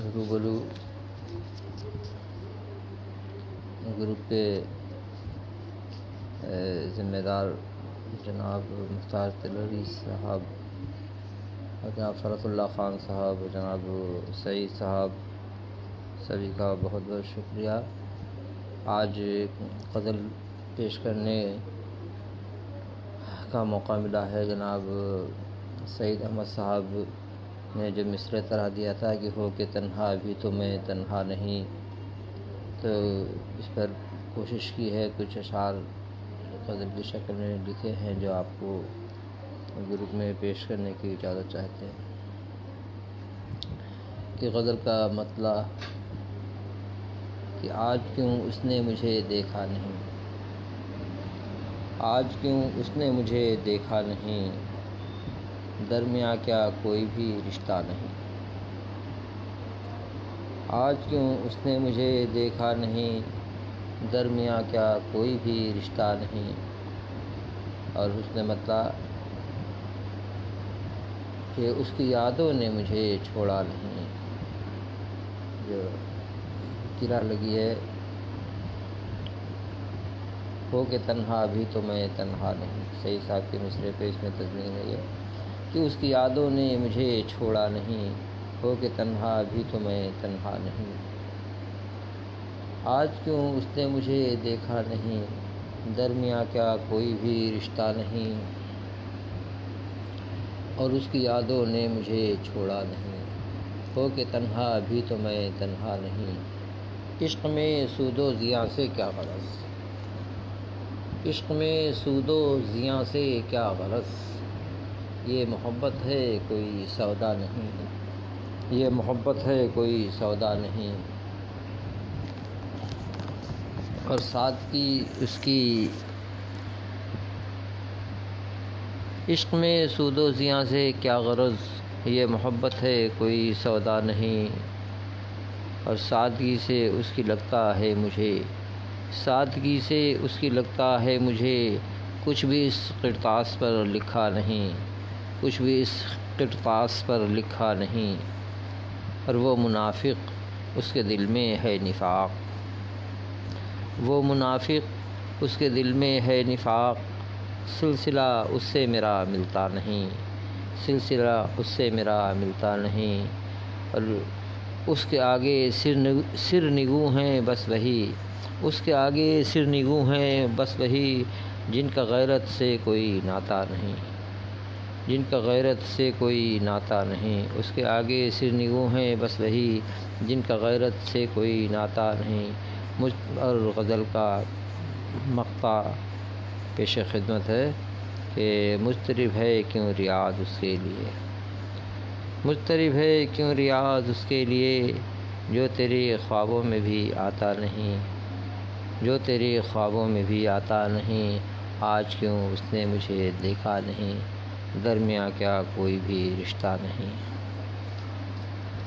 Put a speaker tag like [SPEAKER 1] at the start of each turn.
[SPEAKER 1] روبرو گروپ کے ذمہ دار جناب مختار تلوری صاحب اور جناب فرت اللہ خان صاحب، جناب سعید صاحب، سبھی کا بہت بہت شکریہ۔ آج غزل پیش کرنے کا موقع ملا ہے۔ جناب سعید احمد صاحب نے جو مصرعہ طرح دیا تھا کہ ہو کہ تنہا بھی تو میں تنہا نہیں، تو اس پر کوشش کی ہے، کچھ اشعار غزل کی شکل میں لکھے ہیں جو آپ کو گروپ میں پیش کرنے کی اجازت چاہتے ہیں۔ کہ غزل کا مطلع کہ آج کیوں اس نے مجھے دیکھا نہیں، آج کیوں اس نے مجھے دیکھا نہیں، درمیاں کیا کوئی بھی رشتہ نہیں، آج کیوں اس نے مجھے دیکھا نہیں، درمیاں کیا کوئی بھی رشتہ نہیں۔ اور اس نے مطلع کہ اس کی یادوں نے مجھے چھوڑا نہیں، جو گرہ لگی ہے، ہو کہ تنہا بھی تو میں تنہا نہیں۔ سعید صاحب کے مصرعے پہ اس میں تضمین ہے یہ کہ اس کی یادوں نے مجھے چھوڑا نہیں، ہو کہ تنہا بھی تو میں تنہا نہیں، آج کیوں اس نے مجھے دیکھا نہیں، درمیاں کیا کوئی بھی رشتہ نہیں، اور اس کی یادوں نے مجھے چھوڑا نہیں، ہو کہ تنہا بھی تو میں تنہا نہیں۔ عشق میں سود و زیاں سے کیا غرض، عشق میں سود و زیاں سے کیا غرض، یہ محبت ہے کوئی سودا نہیں، یہ محبت ہے کوئی سودا نہیں۔ اور سادگی اس کی، عشق میں سود و زیاں سے کیا غرض، یہ محبت ہے کوئی سودا نہیں۔ اور سادگی سے اس کی لگتا ہے مجھے، سادگی سے اس کی لگتا ہے مجھے، کچھ بھی اس کرتاس پر لکھا نہیں، کچھ بھی اس کرتاس پر لکھا نہیں۔ اور وہ منافق اس کے دل میں ہے نفاق، وہ منافق اس کے دل میں ہے نفاق، سلسلہ اس سے میرا ملتا نہیں، سلسلہ اس سے میرا ملتا نہیں۔ اور اس کے آگے سر نگوں ہیں بس وہی، اس کے آگے سر نگوں ہیں بس وہی، جن کا غیرت سے کوئی ناتا نہیں، جن کا غیرت سے کوئی ناتا نہیں۔ اس کے آگے سر نگوں ہیں بس وہی، جن کا غیرت سے کوئی ناتا نہیں۔ اور غزل کا مقطع پیش خدمت ہے کہ مضطرب ہے کیوں ریاض اس کے لیے، مضطرب ہے کیوں ریاض اس کے لیے، جو تیرے خوابوں میں بھی آتا نہیں، جو تیرے خوابوں میں بھی آتا نہیں، آج کیوں اس نے مجھے دیکھا نہیں، درمیاں کیا کوئی بھی رشتہ نہیں۔